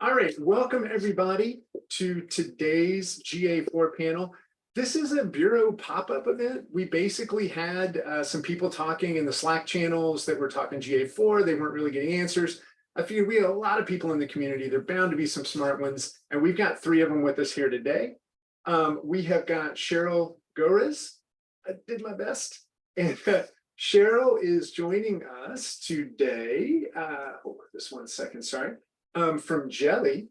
All right, welcome everybody to today's GA4 panel. This is a Bureau pop-up event. We basically had some people talking in the Slack channels that were talking GA4. They weren't really getting answers. I figured we had a lot of people in the community. There are bound to be some smart ones, and we've got 3 of them with us here today. We have got Cheryl Gores. I did my best. And Cheryl is joining us today. Just 1 second, sorry. From Jelly,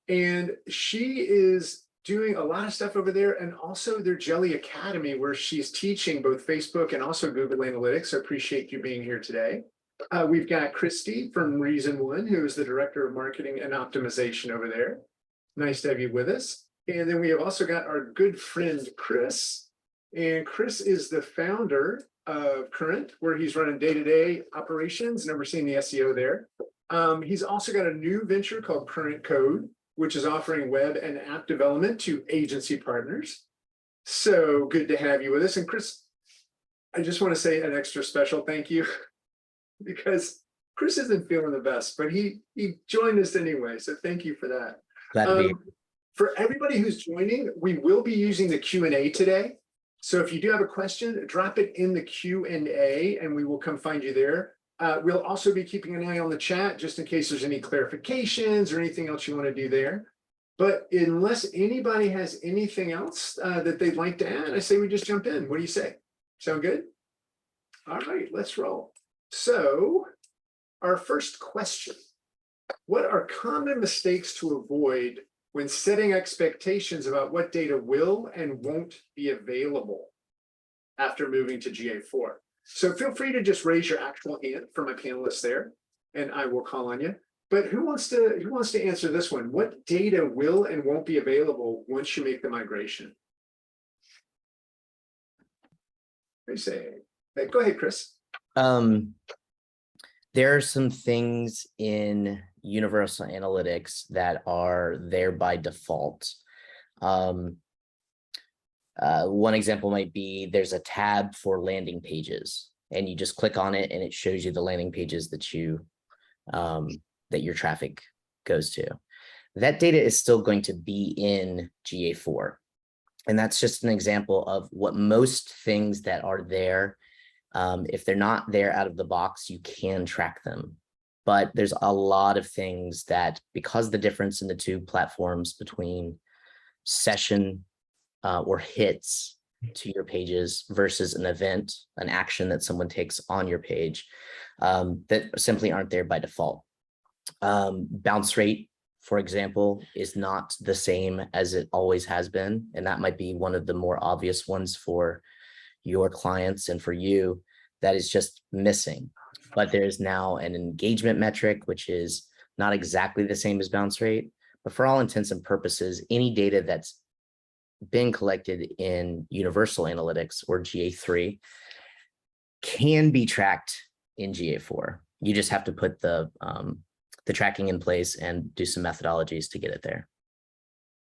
and she is doing a lot of stuff over there, and also their Jelly Academy, where she's teaching both Facebook and also Google Analytics. So appreciate you being here today. We've got Christy from Reason One, who is the Director of Marketing and Optimization over there. Nice to have you with us. And then we have also got our good friend Chris, and Chris is the founder of Current, where he's running day-to-day operations and overseeing the SEO there. He's also got a new venture called Current Code, which is offering web and app development to agency partners. So good to have you with us. And Chris, I just want to say an extra special thank you because Chris isn't feeling the best, but he joined us anyway. So thank you for that. Glad to be here. For everybody who's joining, we will be using the Q&A today. So if you do have a question, drop it in the Q&A and we will come find you there. We'll also be keeping an eye on the chat just in case there's any clarifications or anything else you want to do there. But unless anybody has anything else that they'd like to add, I say we just jump in. What do you say? Sound good? All right, let's roll. So our first question: what are common mistakes to avoid when setting expectations about what data will and won't be available after moving to GA4? So feel free to just raise your actual hand for my panelists there, and I will call on you. But who wants to answer this one? What data will and won't be available once you make the migration? What do you say? Hey, go ahead, Chris. There are some things in Universal Analytics that are there by default. One example might be there's a tab for landing pages, and you just click on it and it shows you the landing pages that that your traffic goes to. That data is still going to be in GA4. And that's just an example of what most things that are there, if they're not there out of the box, you can track them. But there's a lot of things that, because the difference in the 2 platforms between session or hits to your pages versus an event, an action that someone takes on your page, that simply aren't there by default. Bounce rate, for example, is not the same as it always has been. And that might be one of the more obvious ones for your clients and for you that is just missing. But there's now an engagement metric, which is not exactly the same as bounce rate, but for all intents and purposes, any data that's been collected in Universal Analytics or GA3 can be tracked in GA4. You just have to put the tracking in place and do some methodologies to get it there.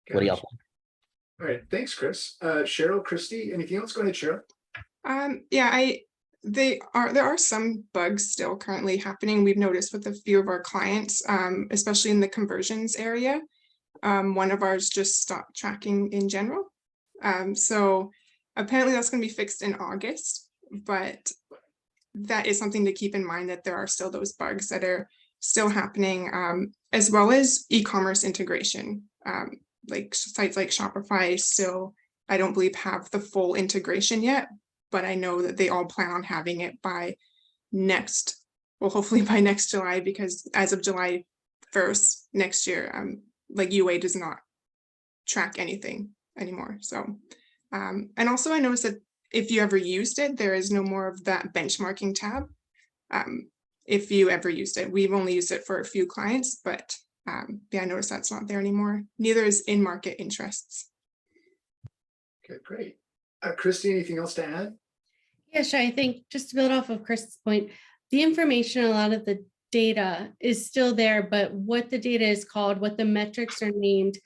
Gotcha. What do y'all think? All right, thanks, Chris. Cheryl, Christy, anything else? Go ahead, Cheryl. Yeah, there are some bugs still currently happening. We've noticed with a few of our clients, especially in the conversions area. One of ours just stopped tracking in general. So apparently that's going to be fixed in August, but that is something to keep in mind, that there are still those bugs that are still happening, as well as e-commerce integration. Like sites like Shopify still, I don't believe, have the full integration yet, but I know that they all plan on having it by hopefully by next July, because as of July 1st next year, like UA does not track anything anymore. So, and also I noticed that if you ever used it, there is no more of that benchmarking tab. If you ever used it, we've only used it for a few clients, but yeah, I noticed that's not there anymore. Neither is in-market interests. Okay, great. Christy, anything else to add? Yeah, sure. I think just to build off of Chris's point, the information, a lot of the data is still there, but what the data is called, what the metrics are named,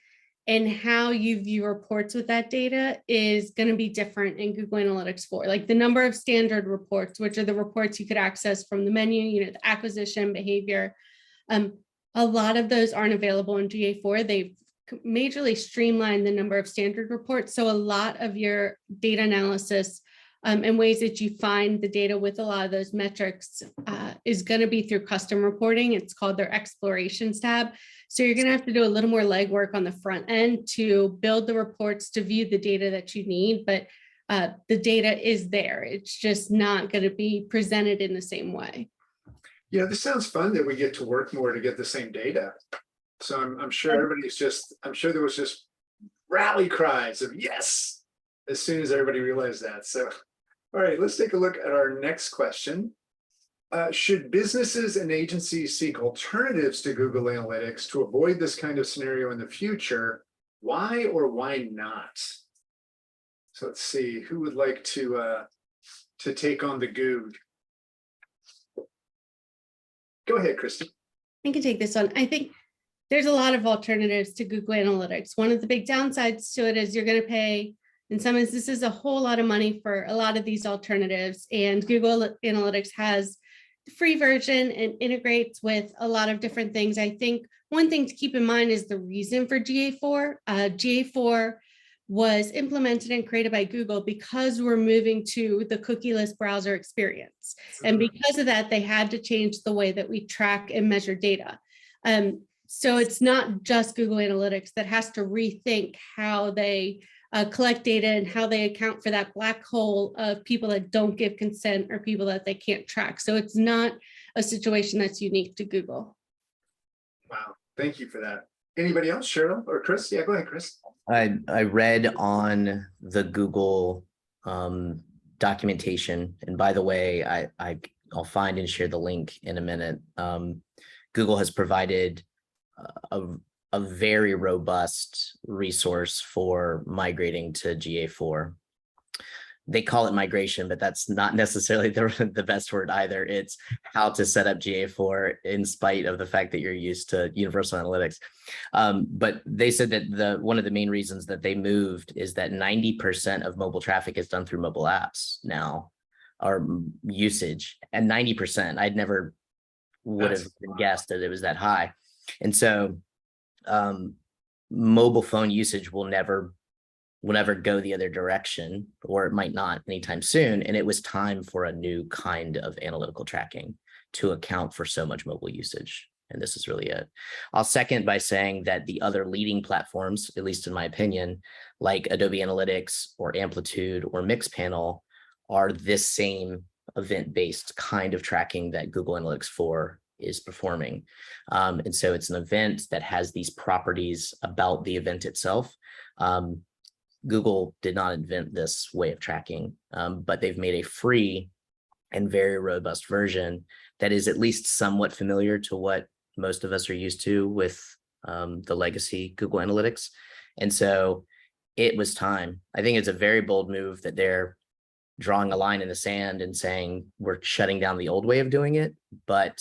and how you view reports with that data is going to be different in Google Analytics 4. Like the number of standard reports, which are the reports you could access from the menu, the acquisition behavior, A lot of those aren't available in GA4. They've majorly streamlined the number of standard reports. So a lot of your data analysis and ways that you find the data with a lot of those metrics is going to be through custom reporting. It's called their explorations tab. So you're going to have to do a little more legwork on the front end to build the reports to view the data that you need. But the data is there. It's just not going to be presented in the same way. Yeah, this sounds fun that we get to work more to get the same data. So I'm sure everybody's just, I'm sure there was just rally cries of yes, as soon as everybody realized that. So, all right, let's take a look at our next question. Should businesses and agencies seek alternatives to Google Analytics to avoid this kind of scenario in the future? Why or why not? So let's see, who would like to take on the Goog? Go ahead, Christy. I can take this one. I think there's a lot of alternatives to Google Analytics. One of the big downsides to it is you're going to pay, in some instances, a whole lot of money for a lot of these alternatives. And Google Analytics has the free version and integrates with a lot of different things. I think one thing to keep in mind is the reason for GA4. GA4 was implemented and created by Google because we're moving to the cookieless browser experience. And because of that, they had to change the way that we track and measure data. So it's not just Google Analytics that has to rethink how they collect data and how they account for that black hole of people that don't give consent or people that they can't track. So it's not a situation that's unique to Google. Wow, thank you for that. Anybody else, Cheryl or Chris? Yeah, go ahead, Chris. I read on the Google documentation, and by the way, I'll find and share the link in a minute. Google has provided a very robust resource for migrating to GA4. They call it migration, but that's not necessarily the best word either. It's how to set up GA4 in spite of the fact that you're used to universal analytics. But they said that one of the main reasons that they moved is that 90% of mobile traffic is done through mobile apps now, or usage, and 90%. I'd never would have guessed that it was that high. And so mobile phone usage will never go the other direction, or it might not anytime soon. And it was time for a new kind of analytical tracking to account for so much mobile usage. And this is really it. I'll second by saying that the other leading platforms, at least in my opinion, like Adobe Analytics or Amplitude or Mixpanel, are this same event-based kind of tracking that Google Analytics 4 is performing. And so it's an event that has these properties about the event itself. Google did not invent this way of tracking, but they've made a free and very robust version that is at least somewhat familiar to what most of us are used to with the legacy Google Analytics. And so it was time. I think it's a very bold move that they're drawing a line in the sand and saying we're shutting down the old way of doing it, but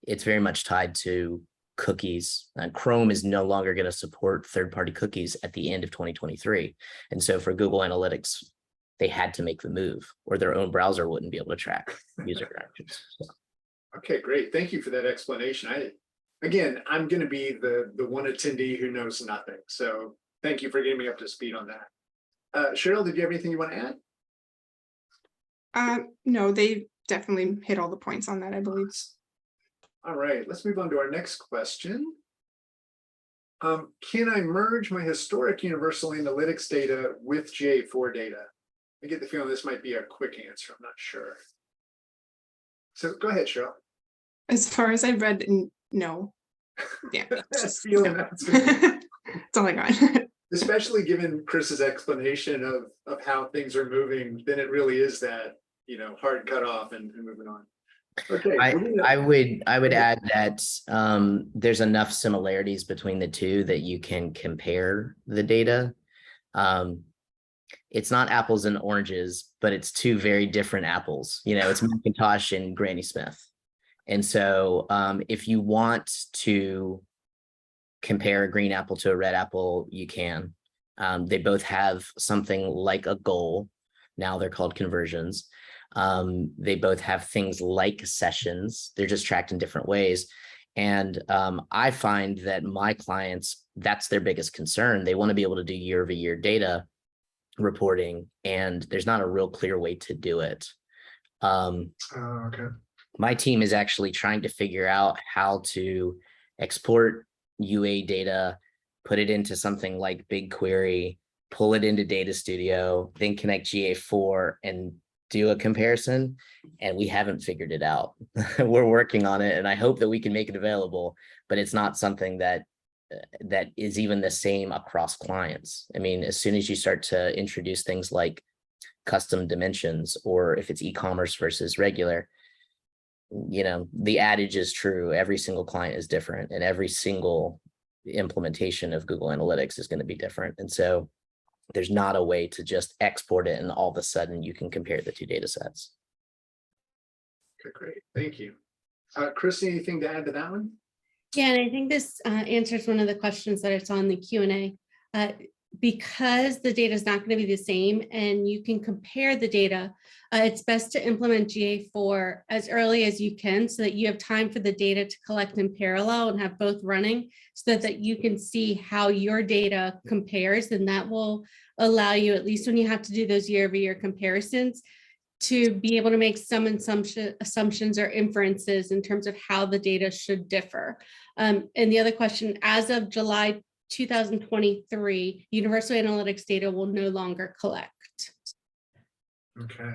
it's very much tied to cookies. Chrome is no longer going to support third-party cookies at the end of 2023. And so for Google Analytics, they had to make the move, or their own browser wouldn't be able to track user interactions. So. Okay, great. Thank you for that explanation. I'm going to be the one attendee who knows nothing. So thank you for getting me up to speed on that. Cheryl, did you have anything you want to add? No, they definitely hit all the points on that, I believe. All right, let's move on to our next question. Can I merge my historic Universal Analytics data with GA4 data? I get the feeling this might be a quick answer. I'm not sure. So go ahead, Cheryl. As far as I've read, no. Yeah, That's feeling no. that's gonna That's all I got. especially given Chris's explanation of how things are moving, then it really is that, hard cut off and moving on. Okay. I would add that there's enough similarities between the two that you can compare the data. It's not apples and oranges, but it's two very different apples. It's Macintosh and Granny Smith. And so if you want to compare a green apple to a red apple, you can. They both have something like a goal. Now they're called conversions. They both have things like sessions. They're just tracked in different ways. And I find that my clients, that's their biggest concern. They want to be able to do year-over-year data reporting, and there's not a real clear way to do it. Okay. My team is actually trying to figure out how to export UA data, put it into something like BigQuery, pull it into Data Studio, then connect GA4 and do a comparison. And we haven't figured it out. We're working on it, and I hope that we can make it available, but it's not something that is even the same across clients. I mean, as soon as you start to introduce things like custom dimensions, or if it's e-commerce versus regular, the adage is true. Every single client is different, and every single implementation of Google Analytics is going to be different. And so there's not a way to just export it and all of a sudden you can compare the two data sets. Okay, great. Thank you. Chris, anything to add to that one? Yeah, and I think this answers one of the questions that I saw in the Q&A. Because the data is not going to be the same and you can compare the data, it's best to implement GA4 as early as you can so that you have time for the data to collect in parallel and have both running so that you can see how your data compares. And that will allow you, at least when you have to do those year-over-year comparisons, to be able to make some assumptions or inferences in terms of how the data should differ. And the other question, as of July 2023, Universal Analytics data will no longer collect. Okay,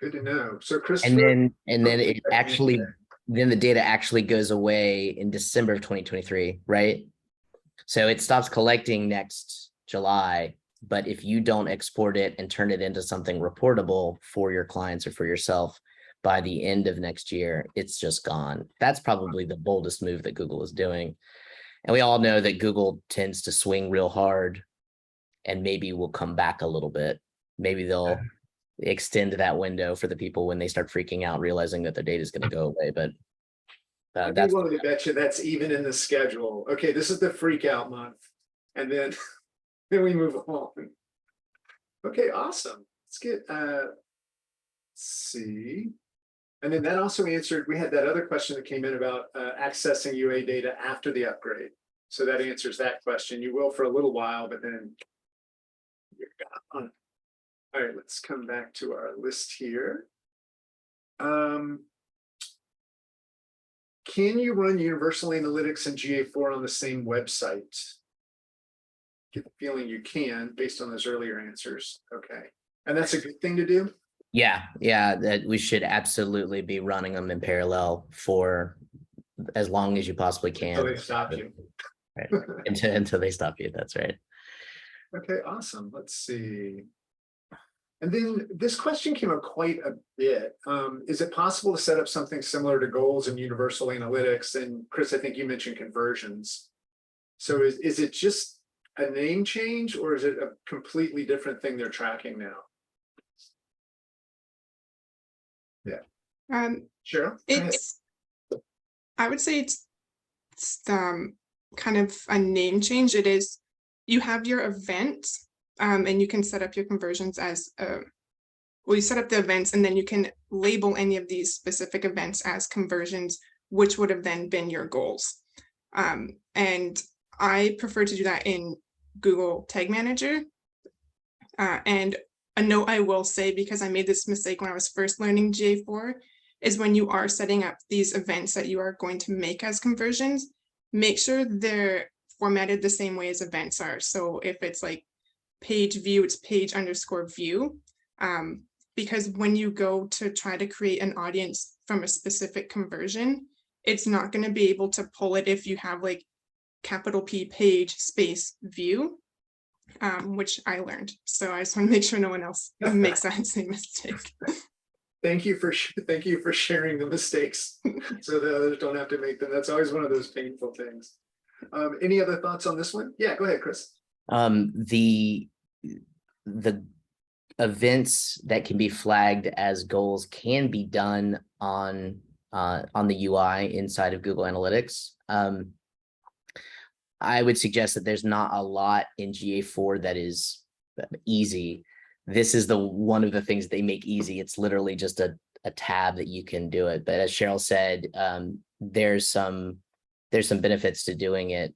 good to know. So Chris, and then it actually, then the data actually goes away in December of 2023, right? So it stops collecting next July, but if you don't export it and turn it into something reportable for your clients or for yourself by the end of next year, it's just gone. That's probably the boldest move that Google is doing. And we all know that Google tends to swing real hard, and maybe we'll come back a little bit. Maybe they'll extend that window for the people when they start freaking out, realizing that their data is going to go away. But that's willing to bet you that's even in the schedule. Okay, this is the freak out month. And then, then we move on. Okay, awesome. Let's get, let's see. And then that also answered, we had that other question that came in about accessing UA data after the upgrade. So that answers that question. You will for a little while, but then you're gone. All right, let's come back to our list here. Can you run Universal Analytics and GA4 on the same website? Get the feeling you can based on those earlier answers. Okay. And that's a good thing to do? Yeah, that we should absolutely be running them in parallel for as long as you possibly can. Until they stop you. Right. Until they stop you. That's right. Okay, awesome. Let's see. And then this question came up quite a bit. Is it possible to set up something similar to goals in Universal Analytics? And Chris, I think you mentioned conversions. So is it just a name change, or is it a completely different thing they're tracking now? Yeah. Sure. I would say it's kind of a name change. It is, you have your events, and you can set up your conversions as well, you set up the events and then you can label any of these specific events as conversions, which would have then been your goals. And I prefer to do that in Google Tag Manager. And a note I will say, because I made this mistake when I was first learning GA4, is when you are setting up these events that you are going to make as conversions, make sure they're formatted the same way as events are. So if it's like page view, it's page_view. Because when you go to try to create an audience from a specific conversion, it's not going to be able to pull it if you have like capital P page space view, which I learned. So I just want to make sure no one else makes that same mistake. Thank you for sharing the mistakes so that others don't have to make them. That's always one of those painful things. Any other thoughts on this one? Yeah, go ahead, Chris. The events that can be flagged as goals can be done on the UI inside of Google Analytics. I would suggest that there's not a lot in GA4 that is easy. This is one of the things they make easy. It's literally just a tab that you can do it. But as Cheryl said, there's some there's some benefits to doing it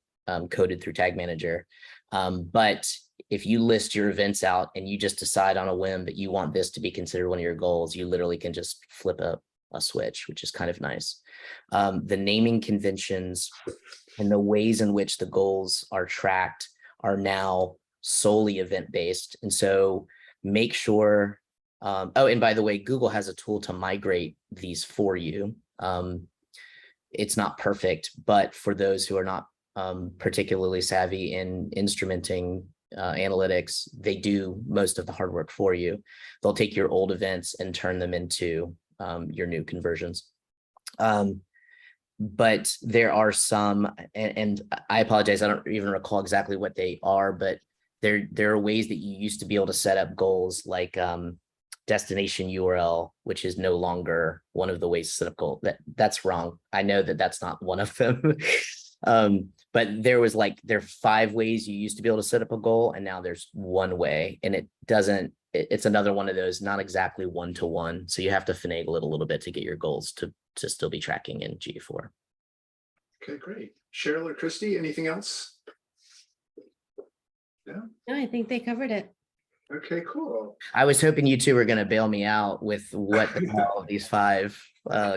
coded through Tag Manager. But if you list your events out and you just decide on a whim that you want this to be considered one of your goals, you literally can just flip a switch, which is kind of nice. The naming conventions and the ways in which the goals are tracked are now solely event-based. And so make sure, oh, and by the way, Google has a tool to migrate these for you. It's not perfect, but for those who are not particularly savvy in instrumenting analytics, they do most of the hard work for you. They'll take your old events and turn them into your new conversions. But there are some, and I apologize, I don't even recall exactly what they are, but there are ways that you used to be able to set up goals like destination URL, which is no longer one of the ways to set up goal. That's wrong. I know that that's not one of them. But there are 5 ways you used to be able to set up a goal, and now there's one way, and it's another one of those, not exactly one-to-one. So you have to finagle it a little bit to get your goals to still be tracking in GA4. Okay, great. Cheryl or Christy, anything else? No? No, I think they covered it. Okay, cool. I was hoping you two were going to bail me out with what the hell these 5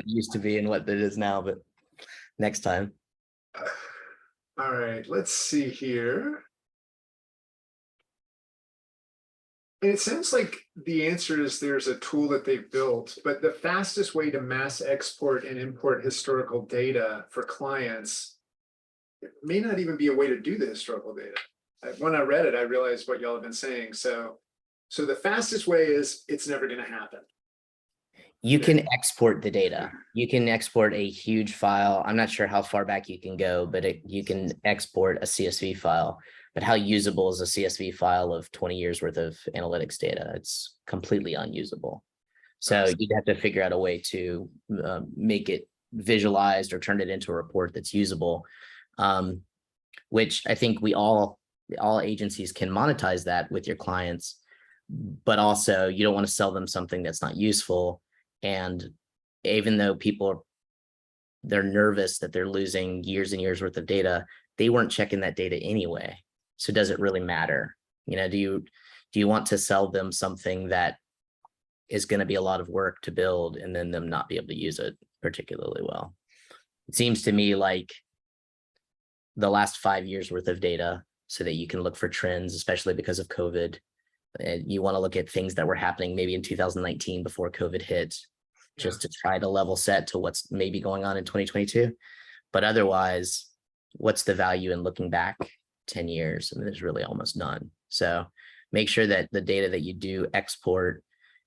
used to be and what it is now, but next time. All right, let's see here. And it sounds like the answer is there's a tool that they've built, but the fastest way to mass export and import historical data for clients, it may not even be a way to do the historical data. When I read it, I realized what y'all have been saying. So the fastest way is it's never going to happen. You can export the data. You can export a huge file. I'm not sure how far back you can go, but you can export a CSV file. But how usable is a CSV file of 20 years worth of analytics data? It's completely unusable. So you'd have to figure out a way to make it visualized or turn it into a report that's usable, which I think all agencies can monetize that with your clients, but also you don't want to sell them something that's not useful. And even though they're nervous that they're losing years and years worth of data, they weren't checking that data anyway. So does it really matter? You know, do you want to sell them something that is going to be a lot of work to build and then them not be able to use it particularly well? It seems to me like the last 5 years worth of data so that you can look for trends, especially because of COVID. And you want to look at things that were happening maybe in 2019 before COVID hit, just to try to level set to what's maybe going on in 2022. But otherwise, what's the value in looking back 10 years? I mean, there's really almost none. So make sure that the data that you do export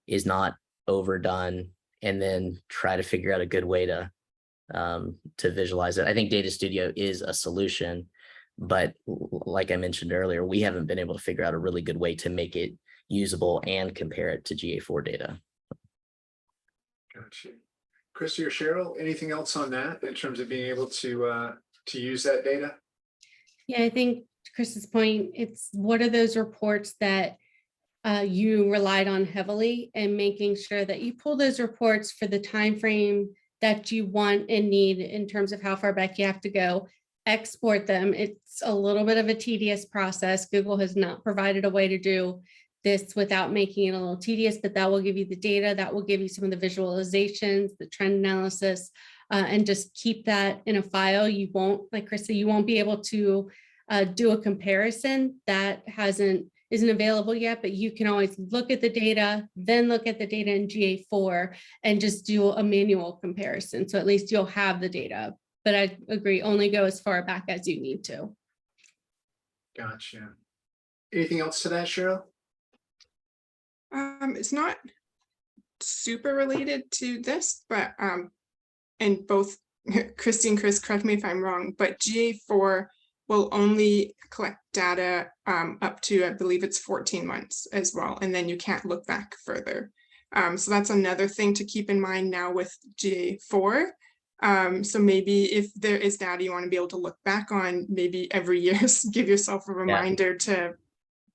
is not overdone, and then try to figure out a good way to visualize it. I think Data Studio is a solution, but like I mentioned earlier, we haven't been able to figure out a really good way to make it usable and compare it to GA4 data. Gotcha. Christy or Cheryl, anything else on that in terms of being able to use that data? Yeah, I think to Chris's point, it's what are those reports that you relied on heavily, and making sure that you pull those reports for the time frame that you want and need in terms of how far back you have to go. Export them. It's a little bit of a tedious process. Google has not provided a way to do this without making it a little tedious, but that will give you the data, that will give you some of the visualizations, the trend analysis, and just keep that in a file. You won't, like Chris said, you won't be able to do a comparison that isn't available yet, but you can always look at the data, then look at the data in GA4 and just do a manual comparison. So at least you'll have the data. But I agree, only go as far back as you need to. Gotcha. Anything else to that, Cheryl? It's not super related to this, but and both Christy and Chris, correct me if I'm wrong, but GA4 will only collect data up to, I believe it's 14 months as well, and then you can't look back further. So that's another thing to keep in mind now with GA4. So maybe if there is data you want to be able to look back on, maybe every year, give yourself a reminder to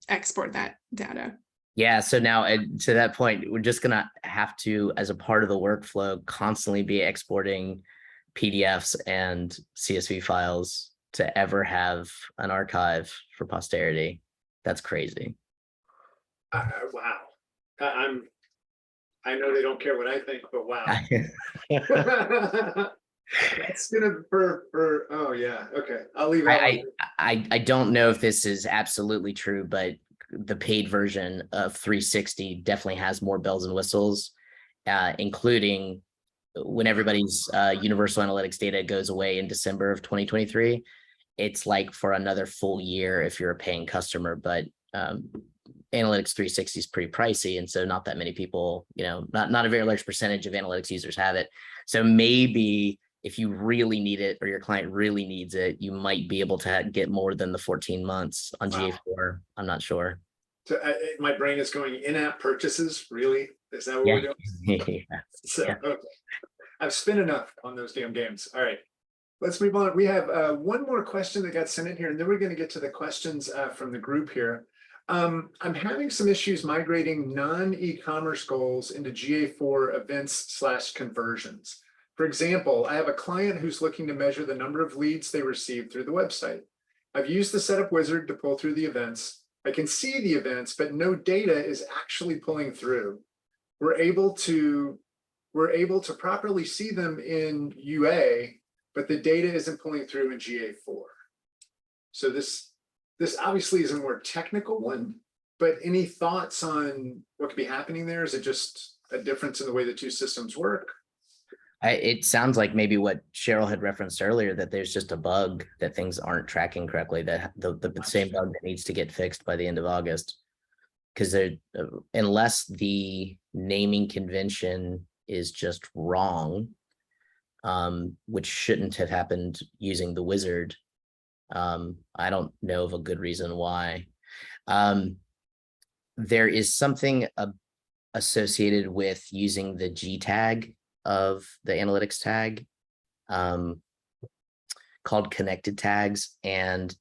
export that data. Yeah, so now to that point, we're just gonna have to, as a part of the workflow, constantly be exporting PDFs and CSV files to ever have an archive for posterity. That's crazy. Wow. I know they don't care what I think, but wow. That's gonna oh yeah, okay. I'll leave that one. I don't know if this is absolutely true, but the paid version of 360 definitely has more bells and whistles, including when everybody's universal analytics data goes away in December of 2023. It's like for another full year if you're a paying customer, but Analytics 360 is pretty pricey, and so not that many people, not a very large percentage of analytics users have it. So maybe if you really need it or your client really needs it, you might be able to get more than the 14 months on GA4. I'm not sure. So my brain is going in-app purchases. Really? Is that what we're doing? Yeah. So Yeah. okay. I've spent enough on those damn games. All right. Let's move on. We have one more question that got sent in here, and then we're going to get to the questions from the group here. I'm having some issues migrating non-e-commerce goals into GA4 events/conversions. For example, I have a client who's looking to measure the number of leads they received through the website. I've used the setup wizard to pull through the events. I can see the events, but no data is actually pulling through. We're able to properly see them in UA, but the data isn't pulling through in GA4. So this obviously is a more technical one, but any thoughts on what could be happening there? Is it just a difference in the way the two systems work? It sounds like maybe what Cheryl had referenced earlier, that there's just a bug that things aren't tracking correctly, that the same bug that needs to get fixed by the end of August. Because unless the naming convention is just wrong, which shouldn't have happened using the wizard, I don't know of a good reason why. There is something associated with using the G tag of the analytics tag called connected tags, and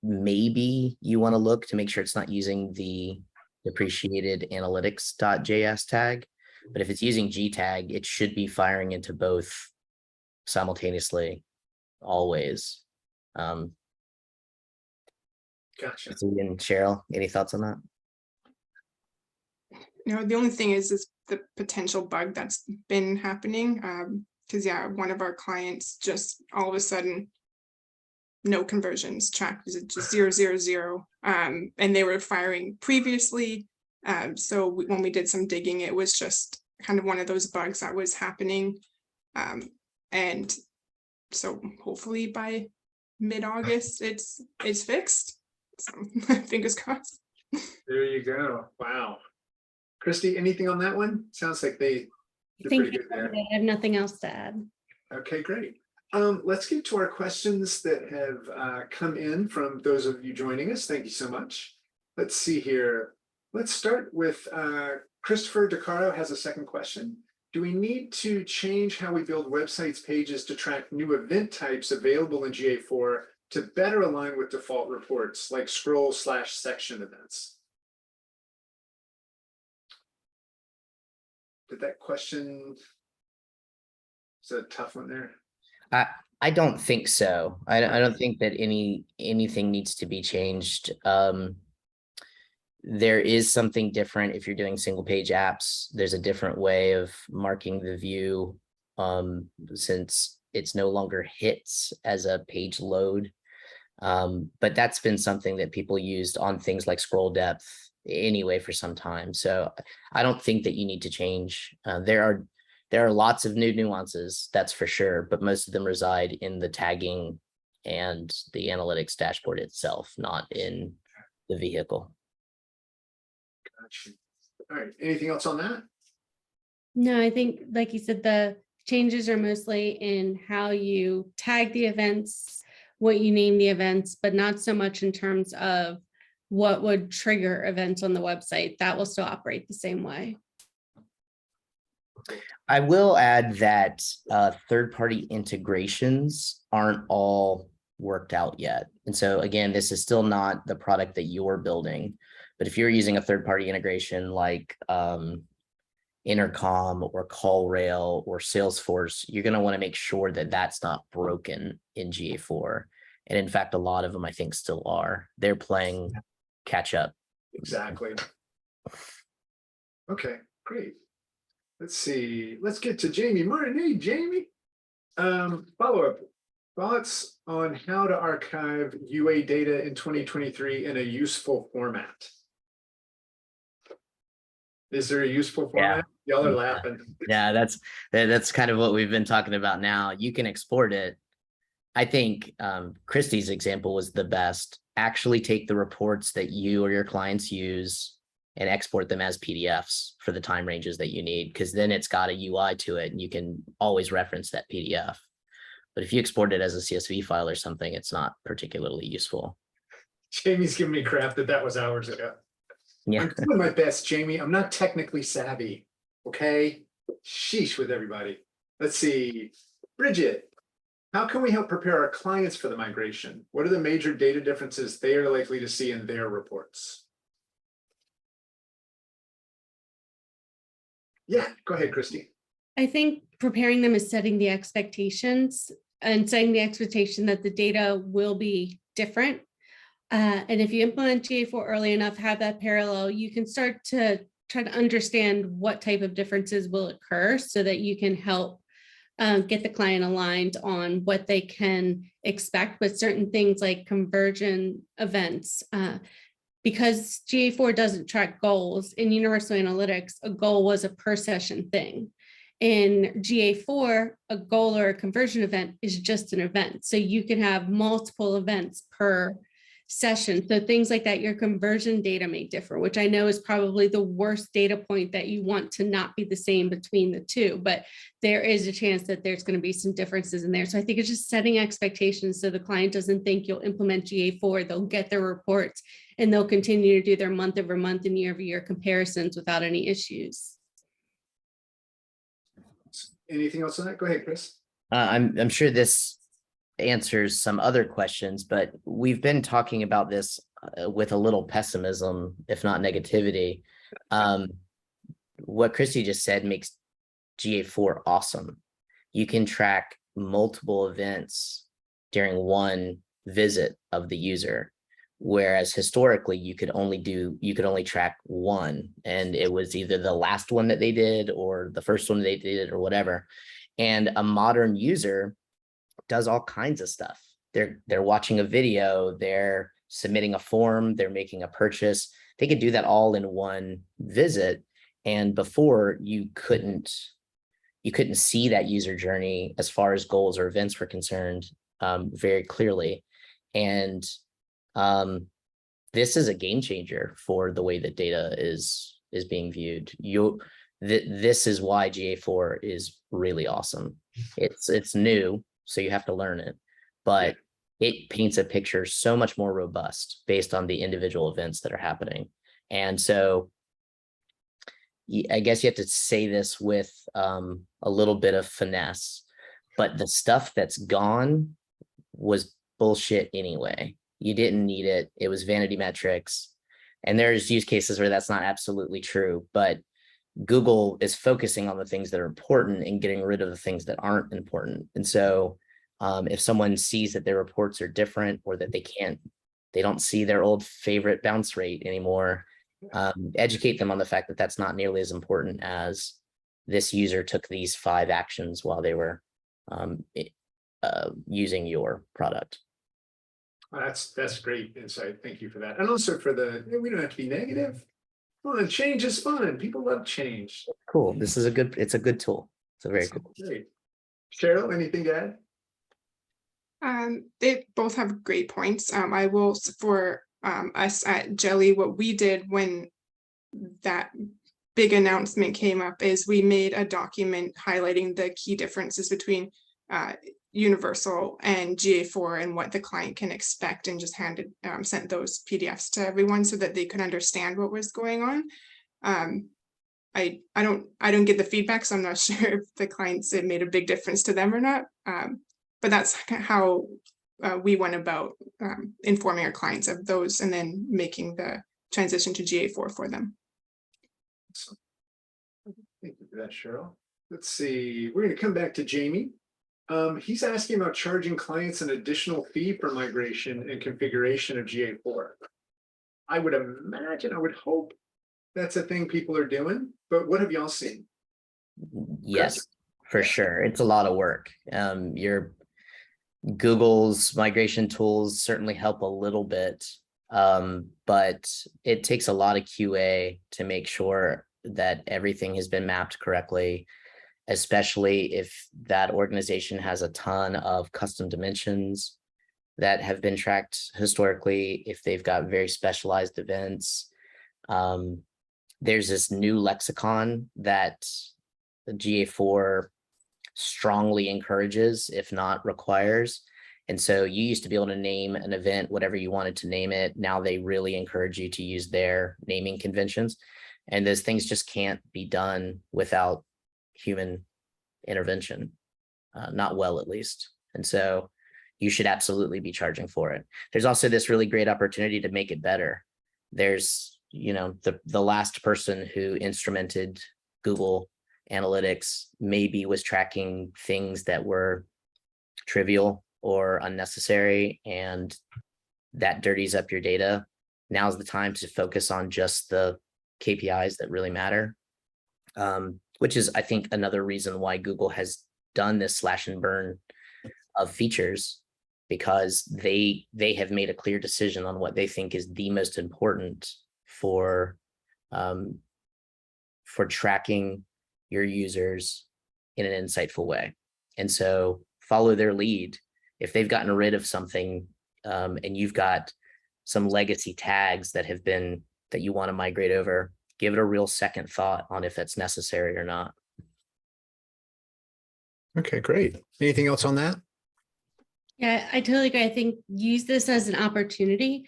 maybe you want to look to make sure it's not using the depreciated analytics.js tag, but if it's using G tag, it should be firing into both simultaneously always. Gotcha. And Cheryl, any thoughts on that? The only thing is the potential bug that's been happening. Because one of our clients just all of a sudden, no conversions tracked, is it just 000, and they were firing previously. So when we did some digging, it was just kind of one of those bugs that was happening. And so hopefully by mid-August, it's fixed. So fingers crossed. There you go. Wow. Christy, anything on that one? Sounds like they're Thank pretty you. good there. I have nothing else to add. Okay, great. Let's get to our questions that have come in from those of you joining us. Thank you so much. Let's see here. Let's start with Christopher DeCaro has a second question. Do we need to change how we build websites pages to track new event types available in GA4 to better align with default reports like scroll/section events? Did that question, is that a tough one there? I don't think so. I don't think that anything needs to be changed. There is something different if you're doing single page apps. There's a different way of marking the view since it's no longer hits as a page load. But that's been something that people used on things like scroll depth anyway for some time. So I don't think that you need to change. There are lots of new nuances, that's for sure, but most of them reside in the tagging and the analytics dashboard itself, not in the vehicle. Gotcha. All right, anything else on that? No, I think, like you said, the changes are mostly in how you tag the events, what you name the events, but not so much in terms of what would trigger events on the website. That will still operate the same way. I will add that third-party integrations aren't all worked out yet. And so again, this is still not the product that you're building, but if you're using a third-party integration like Intercom or CallRail or Salesforce, you're going to want to make sure that that's not broken in GA4. And in fact, a lot of them, I think, still are. They're playing catch up. Exactly. Okay, great. Let's see. Let's get to Jamie Martin. Hey, Jamie. Follow-up thoughts on how to archive UA data in 2023 in a useful format. Is there a useful format? Y'all are laughing. Yeah, that's kind of what we've been talking about now. You can export it. I think Christie's example was the best. Actually take the reports that you or your clients use and export them as PDFs for the time ranges that you need, because then it's got a UI to it and you can always reference that PDF. But if you export it as a CSV file or something, it's not particularly useful. Jamie's giving me crap that was hours ago. Yeah. I'm doing my best, Jamie. I'm not technically savvy. Okay. Sheesh with everybody. Let's see. Bridget, how can we help prepare our clients for the migration? What are the major data differences they are likely to see in their reports? Yeah, go ahead, Christy. I think preparing them is setting the expectations and setting the expectation that the data will be different. And if you implement GA4 early enough, have that parallel, you can start to try to understand what type of differences will occur so that you can help get the client aligned on what they can expect with certain things like conversion events. Because GA4 doesn't track goals, in Universal Analytics, a goal was a per session thing. In GA4, a goal or a conversion event is just an event. So you can have multiple events per session. So things like that, your conversion data may differ, which I know is probably the worst data point that you want to not be the same between the two, but there is a chance that there's going to be some differences in there. So I think it's just setting expectations so the client doesn't think you'll implement GA4, they'll get their reports and they'll continue to do their month over month and year over year comparisons without any issues. Anything else on that? Go ahead, Chris. I'm sure this answers some other questions, but we've been talking about this with a little pessimism, if not negativity. What Christy just said makes GA4 awesome. You can track multiple events during one visit of the user, whereas historically you could only track one, and it was either the last one that they did or the first one they did or whatever. And a modern user does all kinds of stuff. They're watching a video, they're submitting a form, they're making a purchase. They could do that all in one visit. And before, you couldn't see that user journey as far as goals or events were concerned very clearly. And this is a game changer for the way that data is being viewed. This is why GA4 is really awesome. It's new, so you have to learn it, but it paints a picture so much more robust based on the individual events that are happening. And so I guess you have to say this with a little bit of finesse, but the stuff that's gone was bullshit anyway. You didn't need it. It was vanity metrics. And there's use cases where that's not absolutely true, but Google is focusing on the things that are important and getting rid of the things that aren't important. And so if someone sees that their reports are different or that they don't see their old favorite bounce rate anymore, educate them on the fact that that's not nearly as important as this user took these 5 actions while they were using your product. That's great insight. Thank you for that. And also for we don't have to be negative. Well, change is fun. People love change. Cool. It's a good tool. It's a very cool. Great. Cheryl, anything to add? They both have great points. I will, for us at Jelly, what we did when that big announcement came up is we made a document highlighting the key differences between Universal and GA4 and what the client can expect, and just sent those PDFs to everyone so that they could understand what was going on. I don't get the feedback, so I'm not sure if the clients, it made a big difference to them or not. But that's how we went about informing our clients of those and then making the transition to GA4 for them. Thank that, Cheryl. Let's see, we're gonna come back to Jamie. He's asking about charging clients an additional fee for migration and configuration of GA4. I would imagine, I would hope that's a thing people are doing, but what have y'all seen? Yes, for sure. It's a lot of work. Your Google's migration tools certainly help a little bit, but it takes a lot of QA to make sure that everything has been mapped correctly, especially if that organization has a ton of custom dimensions that have been tracked historically, if they've got very specialized events. There's this new lexicon that the GA4 strongly encourages, if not requires. And so you used to be able to name an event whatever you wanted to name it. Now they really encourage you to use their naming conventions. And those things just can't be done without human intervention, not well at least. And so you should absolutely be charging for it. There's also this really great opportunity to make it better. There's, the last person who instrumented Google Analytics maybe was tracking things that were trivial or unnecessary, and that dirties up your data. Now's the time to focus on just the KPIs that really matter, which is, I think, another reason why Google has done this slash and burn of features, because they have made a clear decision on what they think is the most important for tracking your users in an insightful way. And so follow their lead. If they've gotten rid of something, and you've got some legacy tags that you want to migrate over, give it a real second thought on if that's necessary or not. Okay, great. Anything else on that? Yeah, I totally agree. I think use this as an opportunity.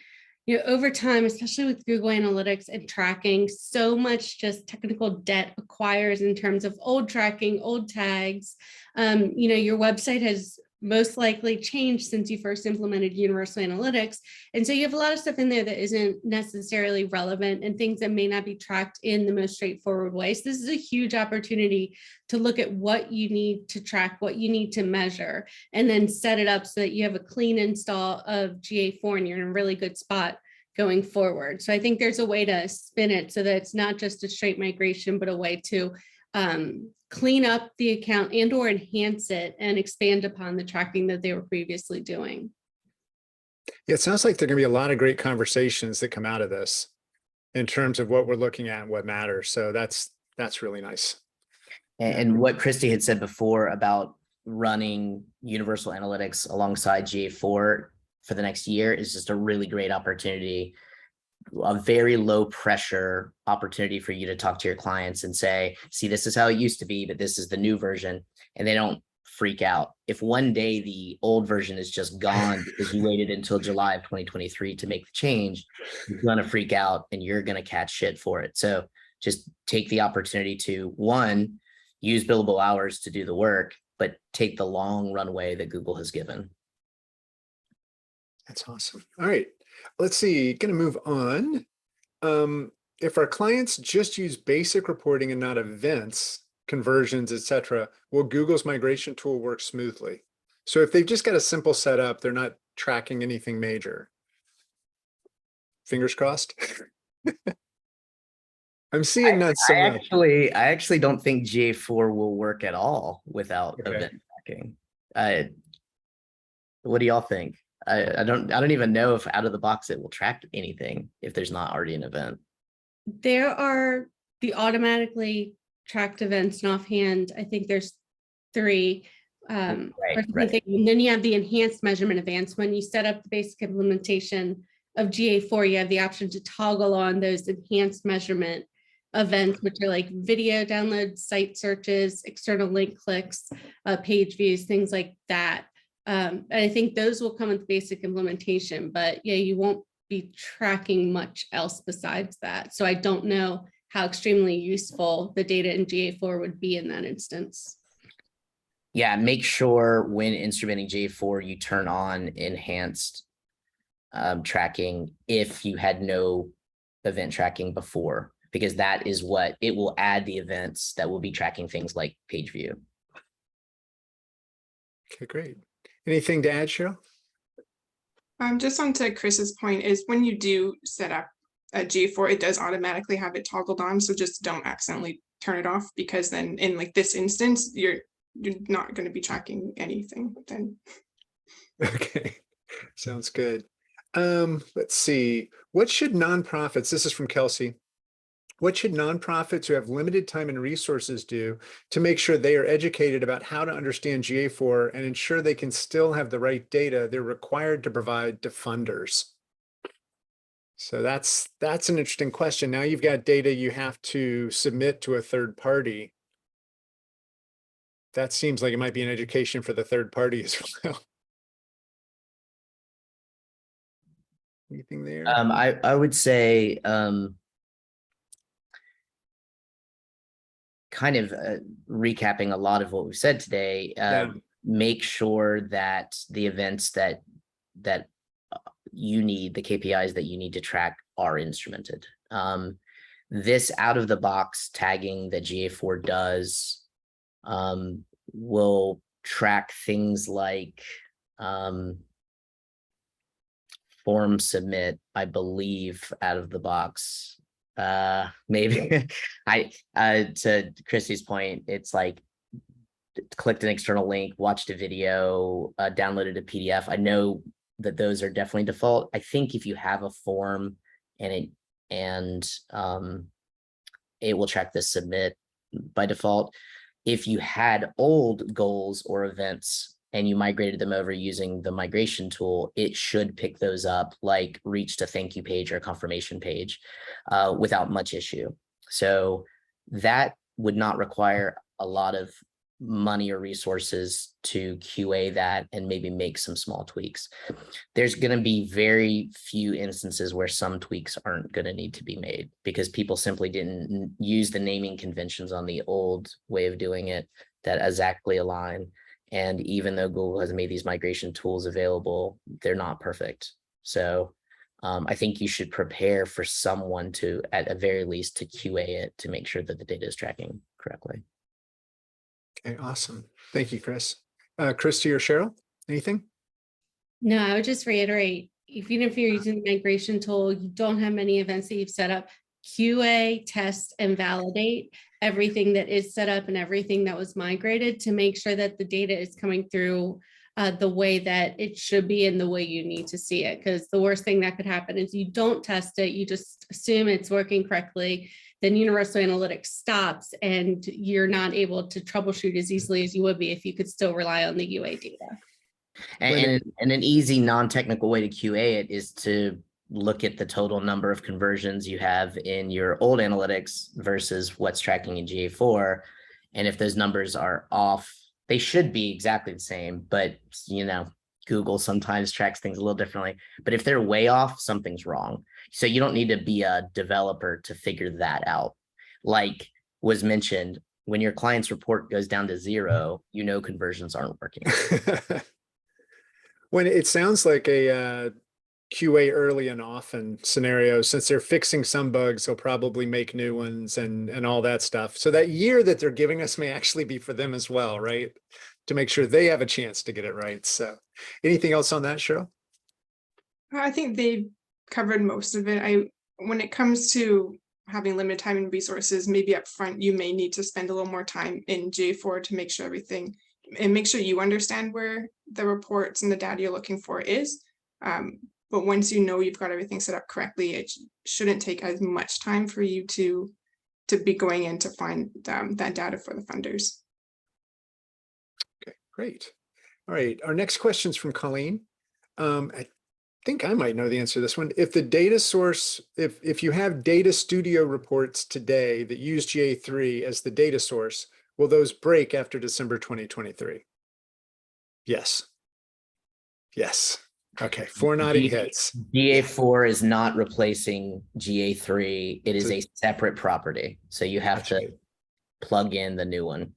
Over time, especially with Google Analytics and tracking, so much just technical debt acquires in terms of old tracking, old tags. Your website has most likely changed since you first implemented Universal Analytics. And so you have a lot of stuff in there that isn't necessarily relevant and things that may not be tracked in the most straightforward way. So this is a huge opportunity to look at what you need to track, what you need to measure, and then set it up so that you have a clean install of GA4 and you're in a really good spot going forward. So I think there's a way to spin it so that it's not just a straight migration, but a way to clean up the account and or enhance it and expand upon the tracking that they were previously doing. Yeah, it sounds like there are going to be a lot of great conversations that come out of this in terms of what we're looking at and what matters. So that's really nice. And what Christy had said before about running Universal Analytics alongside GA4 for the next year is just a really great opportunity, a very low pressure opportunity for you to talk to your clients and say, see, this is how it used to be, but this is the new version. And they don't freak out. If one day the old version is just gone because you waited until July of 2023 to make the change, you're going to freak out and you're going to catch shit for it. So just take the opportunity to, one, use billable hours to do the work, but take the long runway that Google has given. That's awesome. All right. Let's see, going to move on. If our clients just use basic reporting and not events, conversions, etc., will Google's migration tool work smoothly? So if they've just got a simple setup, they're not tracking anything major. Fingers crossed. I'm seeing not so much. I actually don't think GA4 will work at all without event tracking. What do y'all think? I don't even know if out of the box it will track anything if there's not already an event. There are the automatically tracked events, and offhand, I think there's 3. Right. And then you have the enhanced measurement events. When you set up the basic implementation of GA4, you have the option to toggle on those enhanced measurement events, which are like video downloads, site searches, external link clicks, page views, things like that. And I think those will come with basic implementation, but yeah, you won't be tracking much else besides that. So I don't know how extremely useful the data in GA4 would be in that instance. Yeah, make sure when instrumenting GA4, you turn on enhanced tracking if you had no event tracking before. because that is what it will add the events that will be tracking things like page view. Okay, great. Anything to add, Cheryl? Just on to Chris's point is when you do set up a GA4, it does automatically have it toggled on. So just don't accidentally turn it off, because then in like this instance, you're not going to be tracking anything then. Okay, sounds good. Let's see. What should nonprofits, this is from Kelsey. What should nonprofits who have limited time and resources do to make sure they are educated about how to understand GA4 and ensure they can still have the right data they're required to provide to funders? So that's an interesting question. Now you've got data you have to submit to a third party. That seems like it might be an education for the third party as well. Anything there? I would say kind of recapping a lot of what we've said today, make sure that the events that you need, the KPIs that you need to track are instrumented. This out of the box tagging that GA4 does will track things like form submit, I believe, out of the box. Maybe to Chrissy's point, it's like clicked an external link, watched a video, downloaded a PDF. I know that those are definitely default. I think if you have a form and it will track the submit by default. If you had old goals or events and you migrated them over using the migration tool, it should pick those up, like reached a thank you page or a confirmation page without much issue. So that would not require a lot of money or resources to QA that and maybe make some small tweaks. There's going to be very few instances where some tweaks aren't going to need to be made because people simply didn't use the naming conventions on the old way of doing it that exactly align. And even though Google has made these migration tools available, they're not perfect. So I think you should prepare for someone to, at a very least, to QA it to make sure that the data is tracking correctly. Okay, awesome. Thank you, Chris. Christy or Cheryl, anything? No, I would just reiterate, even if you're using the migration tool, you don't have many events that you've set up, QA, test, and validate everything that is set up and everything that was migrated to make sure that the data is coming through the way that it should be and the way you need to see it. Because the worst thing that could happen is you don't test it, you just assume it's working correctly, then Universal Analytics stops and you're not able to troubleshoot as easily as you would be if you could still rely on the UA data. And an easy non-technical way to QA it is to look at the total number of conversions you have in your old analytics versus what's tracking in GA4. And if those numbers are off, they should be exactly the same, but you know, Google sometimes tracks things a little differently. But if they're way off, something's wrong. So you don't need to be a developer to figure that out. Like was mentioned, when your client's report goes down to 0, you know conversions aren't working. When it sounds like a QA early and often scenario, since they're fixing some bugs, they'll probably make new ones and all that stuff. So that year that they're giving us may actually be for them as well, right? To make sure they have a chance to get it right. So anything else on that, Cheryl? I think they covered most of it. When it comes to having limited time and resources, maybe up front, you may need to spend a little more time in GA4 to make sure everything and make sure you understand where the reports and the data you're looking for is. But once you know you've got everything set up correctly, it shouldn't take as much time for you to be going in to find that data for the funders. Okay, great. All right, our next question is from Colleen. I think I might know the answer to this one. If the data source, if you have Data Studio reports today that use GA3 as the data source, will those break after December 2023? Yes. Yes. Okay, 4 nodding heads. GA4 is not replacing GA3. It is a separate property. So you have to plug in the new one.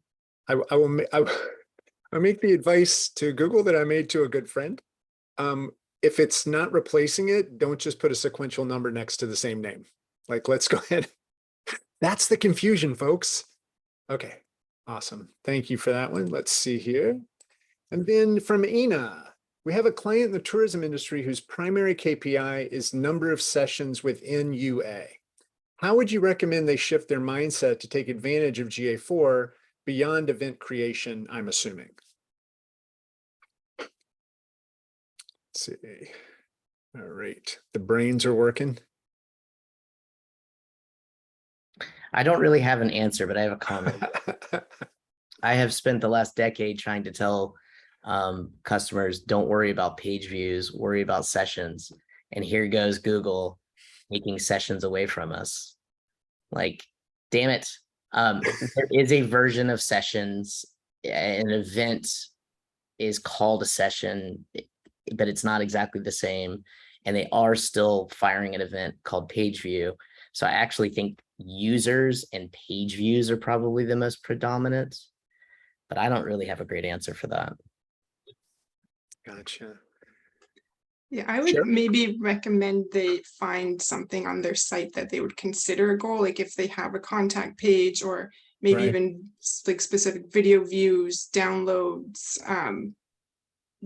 I will make the advice to Google that I made to a good friend. If it's not replacing it, don't just put a sequential number next to the same name. Like, let's go ahead That's the confusion, folks. Okay, awesome. Thank you for that one. Let's see here. And then from Ina, we have a client in the tourism industry whose primary KPI is number of sessions within UA. How would you recommend they shift their mindset to take advantage of GA4 beyond event creation, I'm assuming? Let's see. All right, the brains are working. I don't really have an answer, but I have a comment. I have spent the last decade trying to tell customers, don't worry about page views, worry about sessions. And here goes Google taking sessions away from us. Like, damn it. There is a version of sessions. An event is called a session, but it's not exactly the same. And they are still firing an event called page view. So I actually think users and page views are probably the most predominant, but I don't really have a great answer for that. Gotcha. Yeah, I would Sure. maybe recommend they find something on their site that they would consider a goal, like if they have a contact page or maybe Right. even like specific video views, downloads,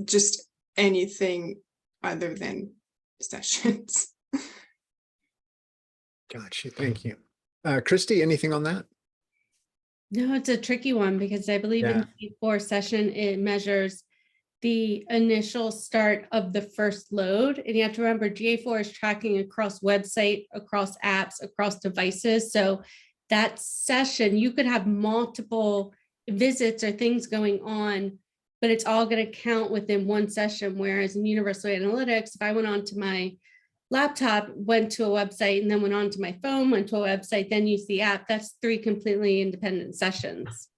just anything other than sessions. Gotcha. Thank you. Christy, anything on that? No, it's a tricky one because I believe in GA4 session, it measures the initial start of the first load. And you have to remember GA4 is tracking across website, across apps, across devices. So that session, you could have multiple visits or things going on, but it's all going to count within one session. Whereas in Universal Analytics, if I went onto my laptop, went to a website, and then went onto my phone, went to a website, then used the app, that's 3 completely independent sessions.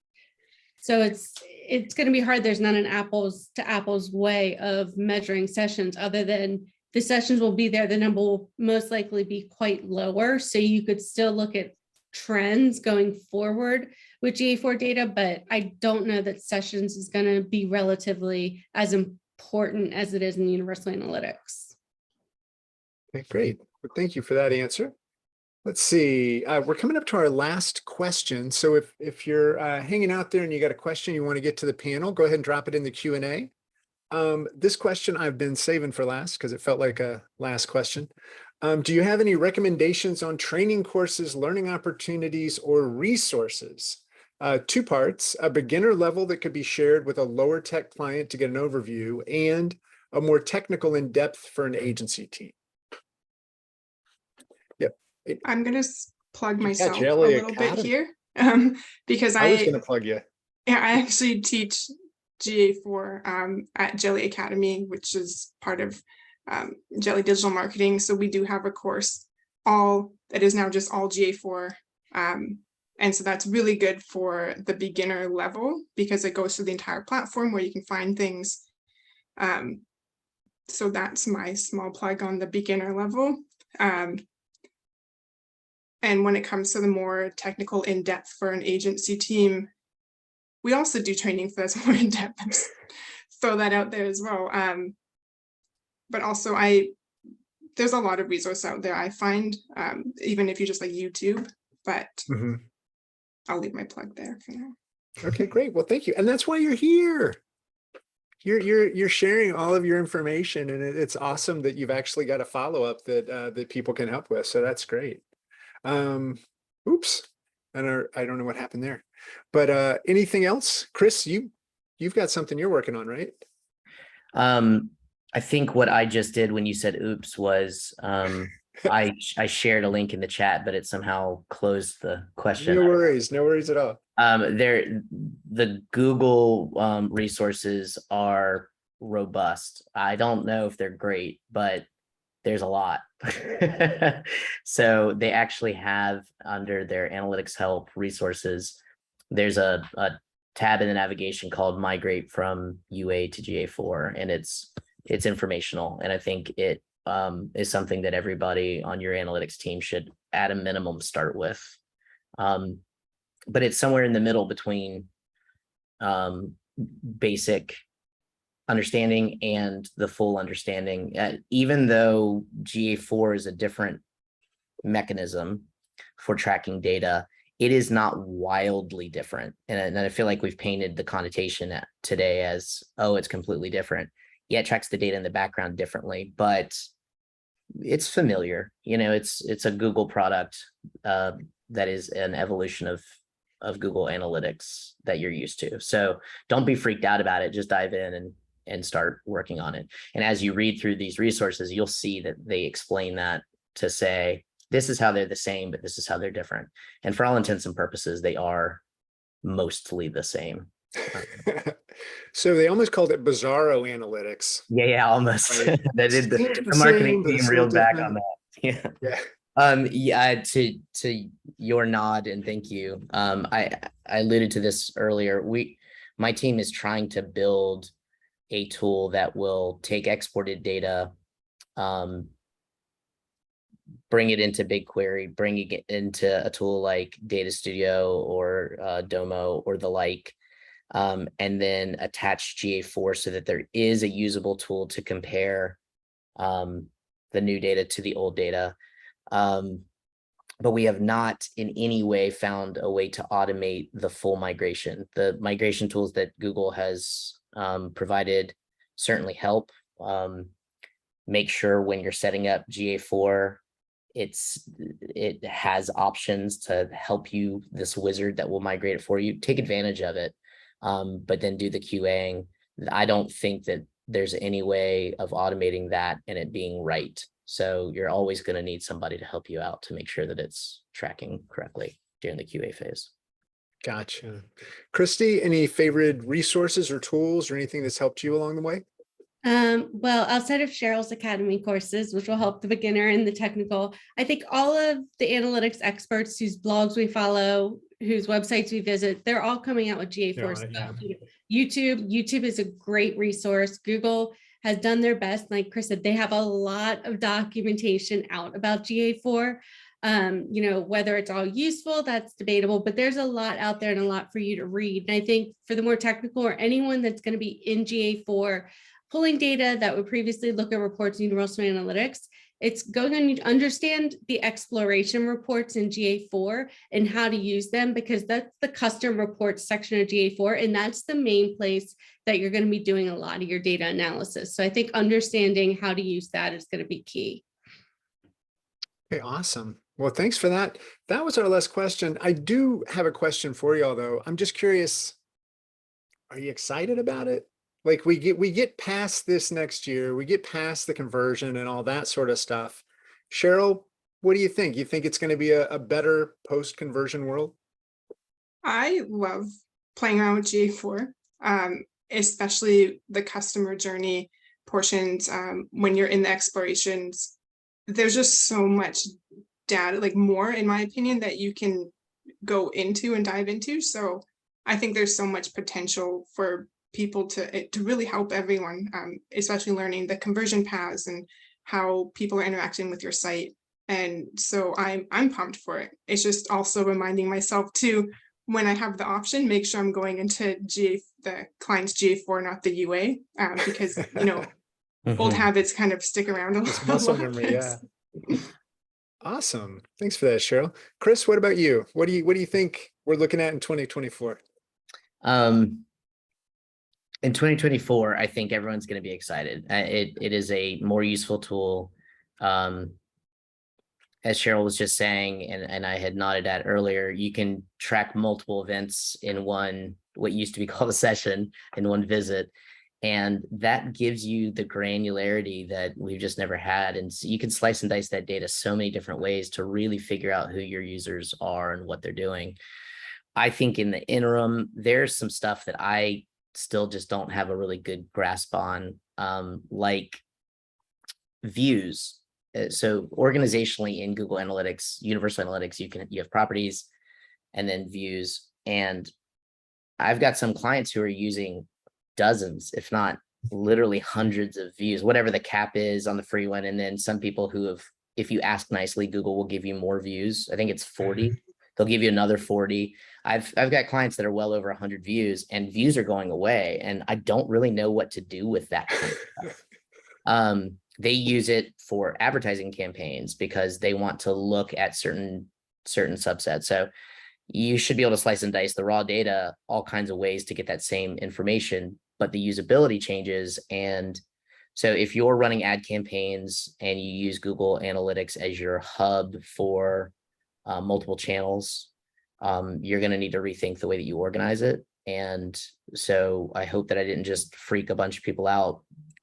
So it's going to be hard. There's not an apples to apples way of measuring sessions other than the sessions will be there. The number will most likely be quite lower. So you could still look at trends going forward with GA4 data, but I don't know that sessions is going to be relatively as important as it is in Universal Analytics. Okay, great. Well, thank you for that answer. Let's see. We're coming up to our last question. So if you're hanging out there and you got a question you want to get to the panel, go ahead and drop it in the Q&A. This question I've been saving for last because it felt like a last question. Do you have any recommendations on training courses, learning opportunities, or resources? 2 parts, a beginner level that could be shared with a lower tech client to get an overview, and a more technical in-depth for an agency team. Yep. I'm going to plug Yeah, myself a Jelly little bit Academy. here because I was going to plug you. Yeah, I actually teach GA4 at Jelly Academy, which is part of Jelly Digital Marketing. So we do have a course that is now just all GA4. And so that's really good for the beginner level because it goes through the entire platform where you can find things. So that's my small plug on the beginner level. And when it comes to the more technical in-depth for an agency team, we also do training for that's more in-depth. Just throw that out there as well. But also there's a lot of resources out there I find, even if you just like YouTube, but I'll leave my plug there for now. Okay, great. Well, thank you. And that's why you're here. You're sharing all of your information, and it's awesome that you've actually got a follow-up that people can help with. So that's great. Oops. I don't know what happened there, but anything else? Chris, you've got something you're working on, right? I think what I just did when you said oops was I shared a link in the chat, but it somehow closed the question. No worries at all. The Google resources are robust. I don't know if they're great, but there's a lot. So they actually have under their analytics help resources, there's a tab in the navigation called migrate from UA to GA4, and it's informational. And I think it is something that everybody on your analytics team should at a minimum start with. But it's somewhere in the middle between basic understanding and the full understanding. Even though GA4 is a different mechanism, for tracking data, it is not wildly different. And I feel like we've painted the connotation today as, oh, it's completely different. Yeah, it tracks the data in the background differently, but it's familiar. You know, it's a Google product that is an evolution of Google Analytics that you're used to. So don't be freaked out about it. Just dive in and start working on it. And as you read through these resources, you'll see that they explain that to say, this is how they're the same, but this is how they're different. And for all intents and purposes, they are mostly the same. So they almost called it bizarro analytics. Yeah, almost. Right. They did Seems the the marketing same, but team it's a reeled little back on different. that. Yeah. Yeah. Yeah, to your nod and thank you. I alluded to this earlier. My team is trying to build a tool that will take exported data, bring it into BigQuery, bringing it into a tool like Data Studio or Domo or the like, and then attach GA4 so that there is a usable tool to compare the new data to the old data. But we have not in any way found a way to automate the full migration. The migration tools that Google has provided certainly help. Make sure when you're setting up GA4, it has options to help you, this wizard that will migrate it for you. Take advantage of it, but then do the QAing. I don't think that there's any way of automating that and it being right. So you're always going to need somebody to help you out to make sure that it's tracking correctly during the QA phase. Gotcha. Christy, any favorite resources or tools or anything that's helped you along the way? Well, outside of Cheryl's Academy courses, which will help the beginner and the technical, I think all of the analytics experts whose blogs we follow, whose websites we visit, they're all coming out with GA4 stuff. YouTube is a great resource. Google has done their best. Like Chris said, they have a lot of documentation out about GA4. Whether it's all useful, that's debatable, but there's a lot out there and a lot for you to read. And I think for the more technical or anyone that's going to be in GA4, pulling data that would previously look at reports in Universal Analytics, it's going to understand the exploration reports in GA4 and how to use them, because that's the custom reports section of GA4. And that's the main place that you're going to be doing a lot of your data analysis. So I think understanding how to use that is going to be key. Okay, awesome. Well, thanks for that. That was our last question. I do have a question for y'all though. I'm just curious, are you excited about it? Like we get past this next year, we get past the conversion and all that sort of stuff. Cheryl, what do you think? You think it's going to be a better post-conversion world? I love playing around with GA4, especially the customer journey portions. When you're in the explorations, there's just so much data, like more, in my opinion, that you can go into and dive into. So I think there's so much potential for people to really help everyone, especially learning the conversion paths and how people are interacting with your site. And so I'm pumped for it. It's just also reminding myself too, when I have the option, make sure I'm going into the client's GA4, not the UA, because old habits kind of stick around a It's lot. muscle memory, yeah. Awesome. Thanks for that, Cheryl. Chris, what about you? What do you think we're looking at in 2024? In 2024, I think everyone's going to be excited. It is a more useful tool. As Cheryl was just saying, and I had nodded at earlier, you can track multiple events in what used to be called a session, in one visit. And that gives you the granularity that we've just never had. And so you can slice and dice that data so many different ways to really figure out who your users are and what they're doing. I think in the interim, there's some stuff that I still just don't have a really good grasp on, like views. So organizationally in Google Analytics, Universal Analytics, you have properties and then views. And I've got some clients who are using dozens, if not literally hundreds of views, whatever the cap is on the free one. And then some people who have, if you ask nicely, Google will give you more views. I think it's 40. They'll give you another 40. I've got clients that are well over 100 views, and views are going away. And I don't really know what to do with that kind of stuff. They use it for advertising campaigns because they want to look at certain certain subset. So you should be able to slice and dice the raw data, all kinds of ways to get that same information, but the usability changes. And so if you're running ad campaigns and you use Google Analytics as your hub for multiple channels, you're going to need to rethink the way that you organize it. And so I hope that I didn't just freak a bunch of people out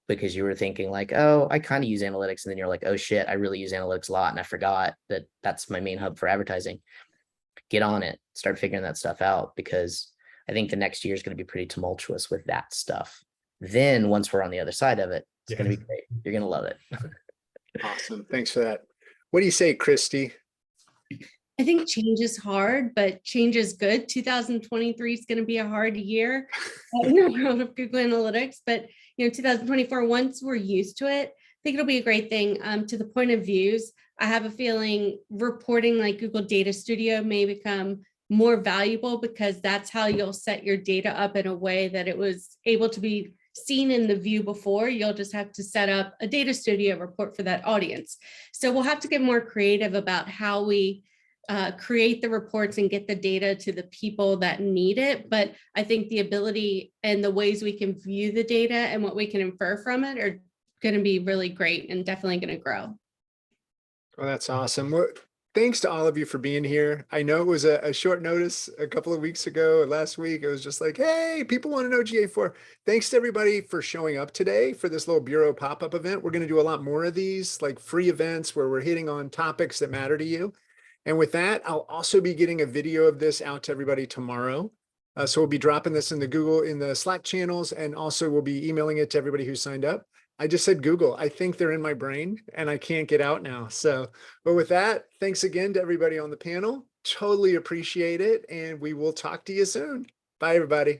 because you were thinking like, oh, I kind of use analytics. And then you're like, oh shit, I really use analytics a lot. And I forgot that that's my main hub for advertising. Get on it, start figuring that stuff out, because I think the next year is going to be pretty tumultuous with that stuff. Then once we're on the other side of it, it's going to be great. You're going to love it. Awesome. Thanks for that. What do you say, Christy? I think change is hard, but change is good. 2023 is going to be a hard year in the world of Google Analytics, but 2024, once we're used to it, I think it'll be a great thing. To the point of views, I have a feeling reporting like Google Data Studio may become more valuable because that's how you'll set your data up in a way that it was able to be seen in the view before. You'll just have to set up a Data Studio report for that audience. So we'll have to get more creative about how we create the reports and get the data to the people that need it. But I think the ability and the ways we can view the data and what we can infer from it are going to be really great and definitely going to grow. Well, that's awesome. Well, thanks to all of you for being here. I know it was a short notice a couple of weeks ago. Last week, it was just like, hey, people want to know GA4. Thanks to everybody for showing up today for this little Bureau pop-up event. We're going to do a lot more of these, like free events where we're hitting on topics that matter to you. And with that, I'll also be getting a video of this out to everybody tomorrow. So we'll be dropping this in the Slack channels, and also we'll be emailing it to everybody who signed up. I just said Google. I think they're in my brain and I can't get out now. So, but with that, thanks again to everybody on the panel. Totally appreciate it. And we will talk to you soon. Bye, everybody.